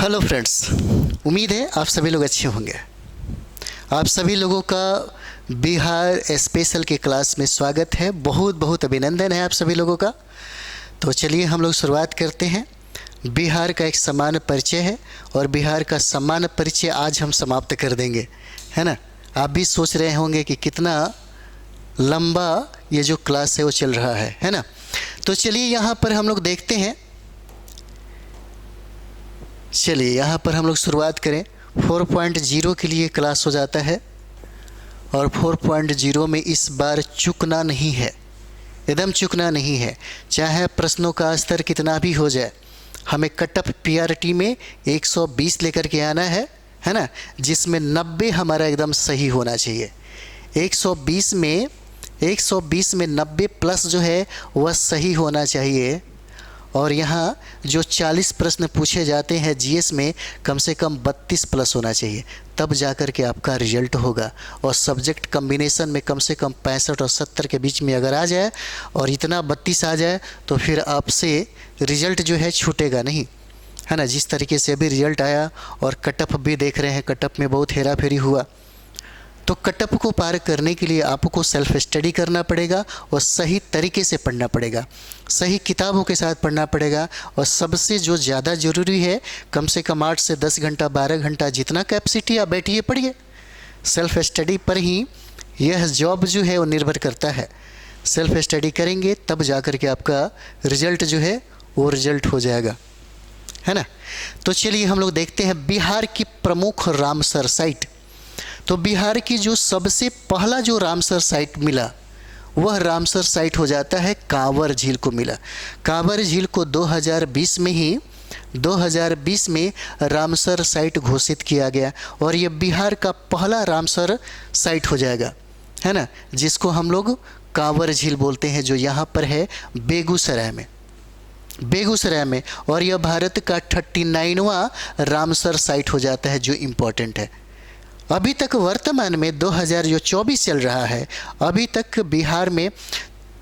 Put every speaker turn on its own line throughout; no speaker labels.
Hello friends, उम्मीद है आप सभी लोग अच्छे होंगे। आप सभी लोगों का बिहार स्पेशल के क्लास में स्वागत है। बहुत बहुत अभिनंदन है आप सभी लोगों का। तो चलिए हम लोग शुरुआत करते हैं। बिहार का एक सामान्य परिचय है और बिहार का सामान्य परिचय आज हम समाप्त कर देंगे, है ना। आप भी सोच रहे होंगे कि कितना लंबा ये जो क्लास है वो चल रहा है ना। तो चलिए यहाँ पर हम लोग देखते हैं। चलिए यहाँ पर हम लोग शुरुआत करें। 4.0 के लिए क्लास हो जाता है और 4.0 में इस बार चूकना नहीं है, एकदम चूकना नहीं है। चाहे प्रश्नों का स्तर कितना भी हो जाए, हमें कटअप पीआरटी में 120 लेकर के आना है ना, जिसमें 90 हमारा एकदम सही होना चाहिए। 120 में 90 प्लस जो है वह सही होना चाहिए। और यहाँ जो 40 प्रश्न पूछे जाते हैं जीएस में, कम से कम 32 प्लस होना चाहिए, तब जाकर के आपका रिजल्ट होगा। और सब्जेक्ट कम्बिनेशन में कम से कम 65 और 70 के बीच में अगर आ जाए और इतना 32 आ जाए तो फिर आपसे रिजल्ट जो है छूटेगा नहीं, है ना। जिस तरीके से अभी रिजल्ट आया और कटअप भी देख रहे हैं, कटअप में बहुत हेरा फेरी हुआ। तो कटअप को पार करने के लिए आपको सेल्फ स्टडी करना पड़ेगा और सही तरीके से पढ़ना पड़ेगा, सही किताबों के साथ पढ़ना पड़ेगा। और सबसे जो ज़्यादा ज़रूरी है, कम से कम 8 से 10 घंटा 12 घंटा जितना कैपेसिटी आप बैठिए पढ़िए। सेल्फ स्टडी पर ही यह जॉब जो है वो निर्भर करता है। सेल्फ स्टडी करेंगे तब जा कर के आपका रिजल्ट जो है वो रिजल्ट हो जाएगा, है ना। तो चलिए हम लोग देखते हैं बिहार की प्रमुख रामसर साइट। तो बिहार की जो सबसे पहला जो रामसर साइट मिला, वह रामसर साइट हो जाता है कांवर झील को मिला। कांवर झील को 2020 में रामसर साइट घोषित किया गया और ये बिहार का पहला रामसर साइट हो जाएगा, है ना, जिसको हम लोग कांवर झील बोलते हैं, जो यहाँ पर है बेगूसराय में। और यह भारत का 39वां रामसर साइट हो जाता है, जो इम्पोर्टेंट है। अभी तक वर्तमान में 2024 चल रहा है, अभी तक बिहार में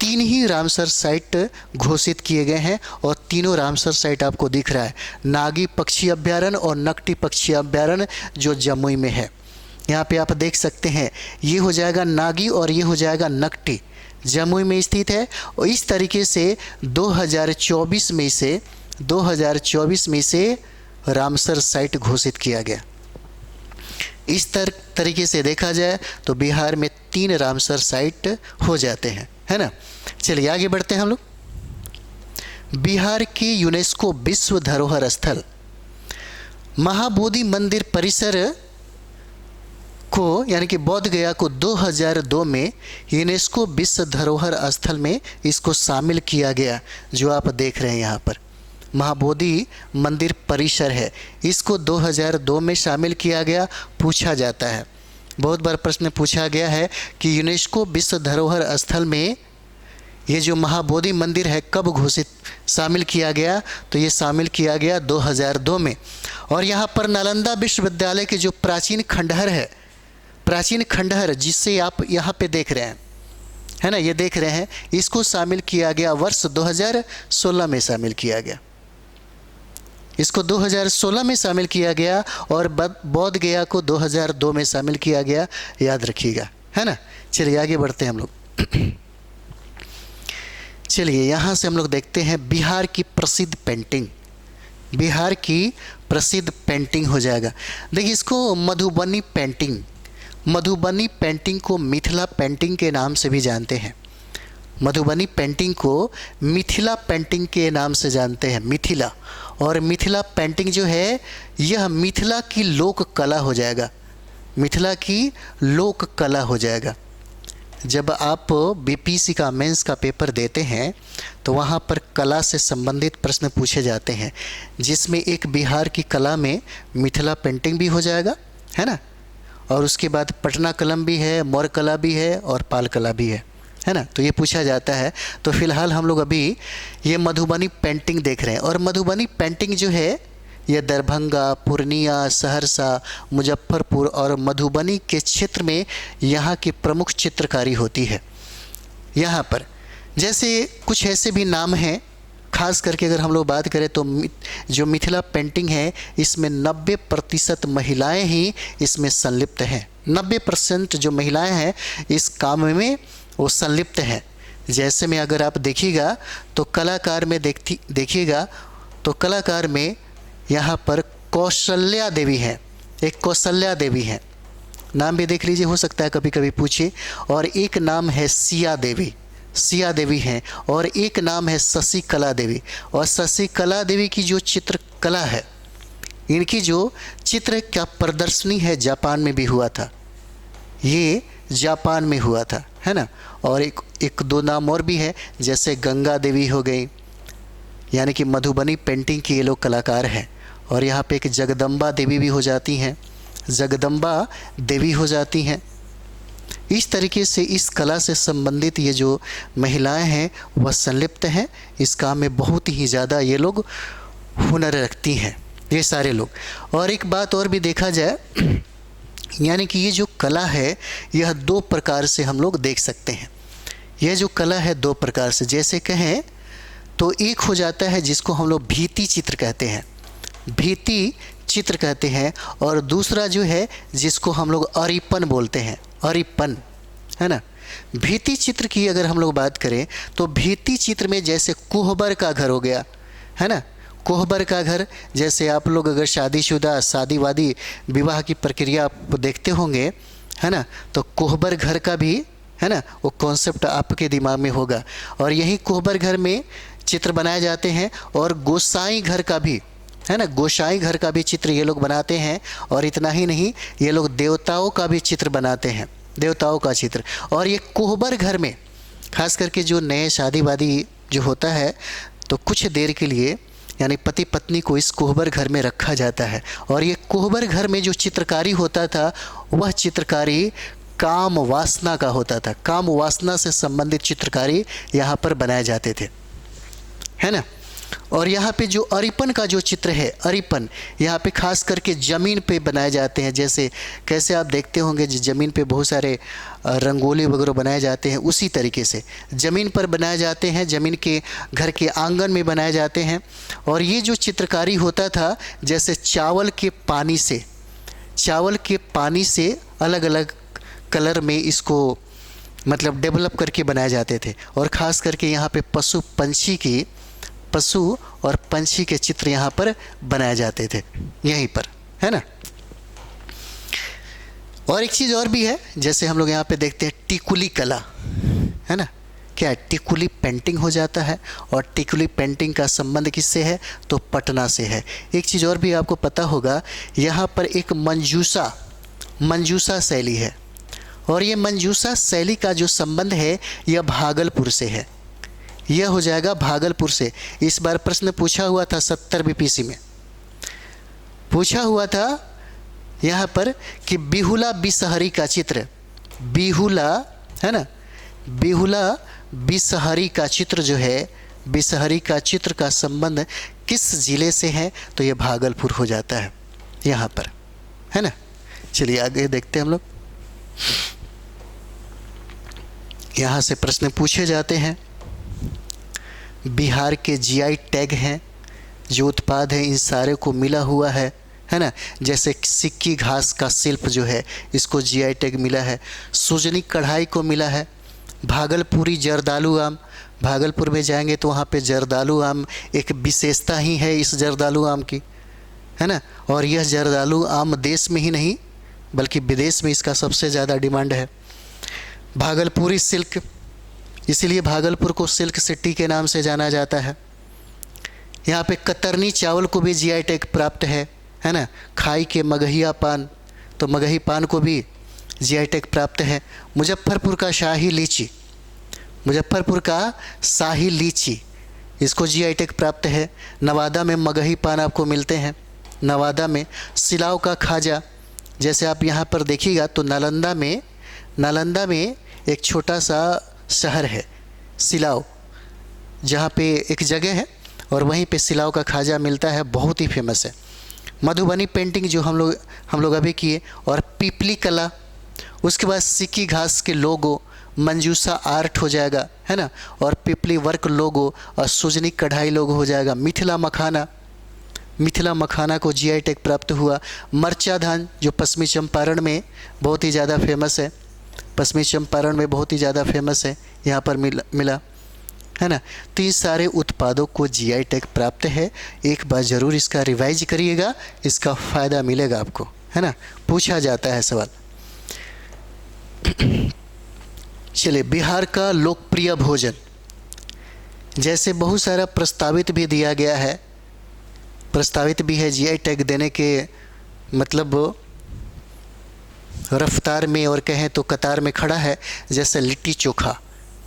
3 ही रामसर साइट घोषित किए गए हैं और तीनों रामसर साइट आपको दिख रहा है। नागी पक्षी अभ्यारण्य और नकटी पक्षी अभ्यारण्य जो जमुई में है, यहाँ पे आप देख सकते हैं। ये हो जाएगा नागी और ये हो जाएगा नकटी, जमुई में स्थित है। और इस तरीके से 2024 में से रामसर साइट घोषित किया गया। इस तरीके से देखा जाए तो बिहार में 3 रामसर साइट हो जाते हैं, है ना। चलिए आगे बढ़ते हैं हम लोग। बिहार के यूनेस्को विश्व धरोहर स्थल महाबोधि मंदिर परिसर को, यानी कि बोध गया को 2002 में यूनेस्को विश्व धरोहर स्थल में इसको शामिल किया गया। जो आप देख रहे हैं यहाँ पर महाबोधि मंदिर परिसर है, इसको 2002 में शामिल किया गया। पूछा जाता है, बहुत बार प्रश्न पूछा गया है कि यूनेस्को विश्व धरोहर स्थल में ये जो महाबोधि मंदिर है कब घोषित शामिल किया गया, तो ये शामिल किया गया 2002 में। और यहाँ पर नालंदा विश्वविद्यालय के जो प्राचीन खंडहर जिससे आप यहाँ पे देख रहे हैं, है ना, ये देख रहे हैं, इसको शामिल किया गया वर्ष 2016 में शामिल किया गया। इसको 2016 में शामिल किया गया और बोध गया को 2002 में शामिल किया गया, याद रखिएगा, है ना। चलिए आगे बढ़ते हैं हम लोग। चलिए यहाँ से हम लोग देखते हैं बिहार की प्रसिद्ध पेंटिंग हो जाएगा। देखिए इसको मधुबनी पेंटिंग को मिथिला पेंटिंग के नाम से भी जानते हैं। मधुबनी पेंटिंग को मिथिला पेंटिंग के नाम से जानते हैं, मिथिला। और मिथिला पेंटिंग जो है यह मिथिला की लोक कला हो जाएगा। जब आप बीपीएससी का मेंस का पेपर देते हैं तो वहाँ पर कला से संबंधित प्रश्न पूछे जाते हैं, जिसमें एक बिहार की कला में मिथिला पेंटिंग भी हो जाएगा, है ना। और उसके बाद पटना कलम भी है, मौर्य कला भी है और पाल कला भी है ना। तो ये पूछा जाता है। तो फिलहाल हम लोग अभी ये मधुबनी पेंटिंग देख रहे हैं। और मधुबनी पेंटिंग जो है ये दरभंगा, पूर्णिया, सहरसा, मुजफ्फरपुर और मधुबनी के क्षेत्र में यहाँ की प्रमुख चित्रकारी होती है। यहाँ पर जैसे कुछ ऐसे भी नाम हैं ख़ास करके अगर हम लोग बात करें तो जो मिथिला पेंटिंग है इसमें 90% महिलाएं ही इसमें संलिप्त हैं। 90% जो महिलाएं हैं इस काम में वो संलिप्त हैं। जैसे में अगर आप देखिएगा तो कलाकार में देखिएगा तो कलाकार में यहाँ पर कौशल्या देवी है, एक कौशल्या देवी है, नाम भी देख लीजिए, हो सकता है कभी कभी पूछे। और एक नाम है सिया देवी, सिया देवी हैं। और एक नाम है शशिकला देवी। और शशिकला देवी की जो चित्रकला है, इनकी जो चित्र का प्रदर्शनी है जापान में भी हुआ था, ये जापान में हुआ था, है ना। और एक दो नाम और भी है, जैसे गंगा देवी हो गई, यानी कि मधुबनी पेंटिंग की ये लोग कलाकार हैं। और यहाँ पे एक जगदम्बा देवी भी हो जाती हैं, जगदम्बा देवी हो जाती हैं। इस तरीके से इस कला से संबंधित ये जो महिलाएं हैं वह संलिप्त हैं, इस काम में बहुत ही ज़्यादा ये लोग हुनर रखती हैं, ये सारे लोग। और एक बात और भी देखा जाए, यानी कि ये जो कला है यह 2 प्रकार से हम लोग देख सकते हैं। यह जो कला है 2 प्रकार से, जैसे कहें तो एक हो जाता है जिसको हम लोग भित्ति चित्र कहते हैं, भित्ति चित्र कहते हैं। और दूसरा जो है जिसको हम लोग अरिपन बोलते हैं, अरिपन, है ना। भित्ति चित्र की अगर हम लोग बात करें तो भित्ति चित्र में जैसे कोहबर का घर हो गया, है ना, कोहबर का घर। जैसे आप लोग अगर शादीशुदा शादीवादी विवाह की प्रक्रिया आप देखते होंगे, है ना, तो कोहबर घर का भी, है ना, वो कॉन्सेप्ट आपके दिमाग में होगा। और यही कोहबर घर में चित्र बनाए जाते हैं। और गोसाई घर का भी, है ना, गोसाई घर का भी चित्र ये लोग बनाते हैं। और इतना ही नहीं, ये लोग देवताओं का भी चित्र बनाते हैं, देवताओं का चित्र। और ये कोहबर घर में खास करके जो नए शादीवादी जो होता है तो कुछ देर के लिए यानी पति पत्नी को इस कोहबर घर में रखा जाता है। और ये कोहबर घर में जो चित्रकारी होता था वह चित्रकारी काम वासना का होता था, काम वासना से संबंधित चित्रकारी यहाँ पर बनाए जाते थे, है ना। और यहाँ पे जो अरिपन का जो चित्र है, अरिपन यहाँ पे खास करके ज़मीन पे बनाए जाते हैं। जैसे कैसे आप देखते होंगे ज़मीन पे बहुत सारे रंगोली वगैरह बनाए जाते हैं, उसी तरीके से ज़मीन पर बनाए जाते हैं, ज़मीन के घर के आंगन में बनाए जाते हैं। और ये जो चित्रकारी होता था जैसे चावल के पानी से, चावल के पानी से अलग अलग कलर में इसको मतलब डेवलप करके बनाए जाते थे। और ख़ास करके यहाँ पे पशु और पंछी के चित्र यहाँ पर बनाए जाते थे यहीं पर, है ना। और एक चीज़ और भी है, जैसे हम लोग यहाँ पे देखते हैं टिकुली कला, है ना। क्या टिकुली पेंटिंग हो जाता है। और टिकुली पेंटिंग का संबंध किससे है तो पटना से है। एक चीज़ और भी आपको पता होगा, यहाँ पर एक मंजूसा शैली है। और ये मंजूसा शैली का जो संबंध है यह भागलपुर से है, यह हो जाएगा भागलपुर से। इस बार प्रश्न पूछा हुआ था 70 बीपीसी में, पूछा हुआ था यहाँ पर कि बिहुला बिसहरी का चित्र, बिहुला, है ना, बिहुला बिसहरी का चित्र जो है, बिसहरी का चित्र का संबंध किस ज़िले से है तो ये भागलपुर हो जाता है यहाँ पर, है ना। चलिए आगे देखते हैं हम लोग। यहाँ से प्रश्न पूछे जाते हैं। बिहार के जीआई टैग हैं, जो उत्पाद है इन सारे को मिला हुआ है ना। जैसे सिक्की घास का शिल्प जो है इसको जीआई टैग मिला है, सुजनी कढ़ाई को मिला है, भागलपुरी जर्दालू आम, भागलपुर में जाएंगे तो वहाँ पे जर्दालू आम एक विशेषता ही है इस जर्दालू आम की, है ना। और यह जर्दालू आम देश में ही नहीं बल्कि विदेश में इसका सबसे ज़्यादा डिमांड है। भागलपुरी सिल्क, इसीलिए भागलपुर को सिल्क सिटी के नाम से जाना जाता है। यहाँ पे कतरनी चावल को भी जीआई टैग प्राप्त है ना। खाई के मगहिया पान, तो मगही पान को भी जीआई टैग प्राप्त है। मुजफ्फरपुर का शाही लीची, मुजफ्फरपुर का शाही लीची, इसको जीआई टैग प्राप्त है। नवादा में मगही पान आपको मिलते हैं, नवादा में। सिलाव का खाजा, जैसे आप यहाँ पर देखिएगा तो नालंदा में एक छोटा सा शहर है सिलाव, जहाँ पे एक जगह है और वहीं पे सिलाव का खाजा मिलता है, बहुत ही फेमस है। मधुबनी पेंटिंग जो हम लोग अभी किए, और पीपली कला, उसके बाद सिक्की घास के लोगो, मंजूसा आर्ट हो जाएगा, है ना, और पिपली वर्क लोगो और सुजनी कढ़ाई लोगो हो जाएगा। मिथिला मखाना, मिथिला मखाना को जीआई टैग प्राप्त हुआ। मरचा धान जो पश्चिमी चंपारण में बहुत ही ज़्यादा फेमस है, पश्चिमी चंपारण में बहुत ही ज़्यादा फेमस है, यहाँ पर मिला, है ना। तो ये सारे उत्पादों को जीआई टैग प्राप्त है। एक बार ज़रूर इसका रिवाइज करिएगा, इसका फ़ायदा मिलेगा आपको, है ना, पूछा जाता है सवाल। चलिए, बिहार का लोकप्रिय भोजन, जैसे बहुत सारा प्रस्तावित भी दिया गया है, प्रस्तावित भी है जीआई टैग देने के मतलब रफ्तार में और कहें तो कतार में खड़ा है। जैसे लिट्टी चोखा,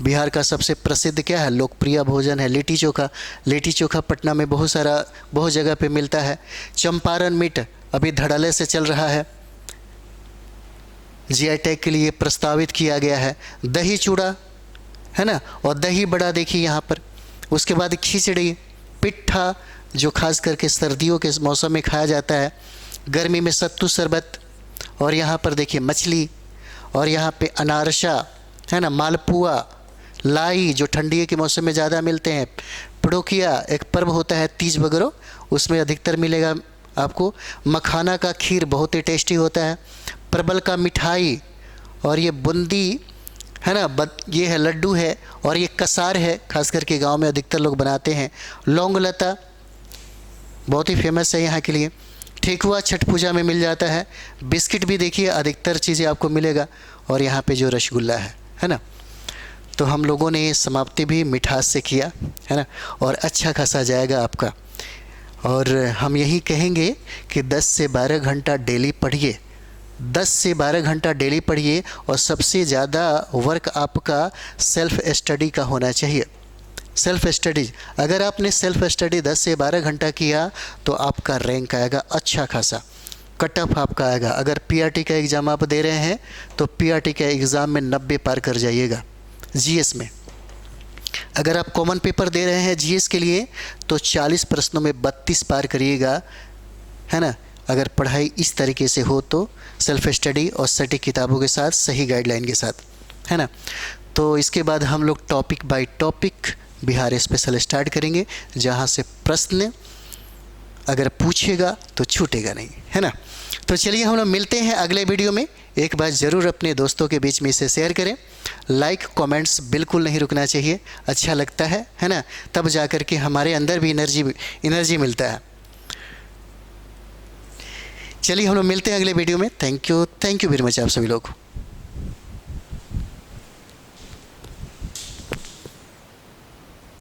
बिहार का सबसे प्रसिद्ध क्या है, लोकप्रिय भोजन है लिट्टी चोखा। लिट्टी चोखा पटना में बहुत जगह पे मिलता है। चंपारण मीट अभी धड़ल्ले से चल रहा है, जीआई टैग के लिए प्रस्तावित किया गया है। दही चूड़ा, है ना, और दही बड़ा देखिए यहाँ पर। उसके बाद खिचड़ी, पिट्ठा जो खास करके सर्दियों के मौसम में खाया जाता है, गर्मी में सत्तू शरबत, और यहाँ पर देखिए मछली, और यहाँ पे अनारसा, है ना, मालपुआ, लाई जो ठंडी के मौसम में ज़्यादा मिलते हैं, पड़ोकिया एक पर्व होता है तीज वगैरह, उसमें अधिकतर मिलेगा आपको। मखाना का खीर बहुत ही टेस्टी होता है। परवल का मिठाई, और ये बूंदी, है ना, ये है लड्डू है, और ये कसार है, खास करके गांव में अधिकतर लोग बनाते हैं। लौंग लता बहुत ही फेमस है यहाँ के लिए। ठेकुआ छठ पूजा में मिल जाता है। बिस्किट भी देखिए अधिकतर चीज़ें आपको मिलेगा, और यहाँ पे जो रसगुल्ला है ना। तो हम लोगों ने समाप्ति भी मिठास से किया, है ना, और अच्छा खासा जाएगा आपका। और हम यही कहेंगे कि 10 से 12 घंटा डेली पढ़िए, 10 से 12 घंटा डेली पढ़िए, और सबसे ज़्यादा वर्क आपका सेल्फ स्टडी का होना चाहिए। सेल्फ स्टडी, अगर आपने सेल्फ स्टडी 10 से 12 घंटा किया तो आपका रैंक आएगा अच्छा खासा, कट ऑफ आपका आएगा। अगर पीआरटी का एग्ज़ाम आप दे रहे हैं तो पीआरटी का एग्ज़ाम में 90 पार कर जाइएगा। जीएस में अगर आप कॉमन पेपर दे रहे हैं जीएस के लिए तो 40 प्रश्नों में 32 पार करिएगा, है ना, अगर पढ़ाई इस तरीके से हो तो, सेल्फ स्टडी और सटीक किताबों के साथ, सही गाइडलाइन के साथ, है ना। तो इसके बाद हम लोग topic by topic Bihar special start करेंगे, जहाँ से प्रश्न अगर पूछेगा तो छूटेगा नहीं, है ना। तो चलिए हम लोग मिलते हैं अगले वीडियो में। एक बार ज़रूर अपने दोस्तों के बीच में इसे शेयर करें। लाइक कमेंट्स बिल्कुल नहीं रुकना चाहिए, अच्छा लगता है ना, तब जा कर के हमारे अंदर भी एनर्जी मिलता है। चलिए हम लोग मिलते हैं अगले वीडियो में। थैंक यू वेरी मच आप सभी लोग।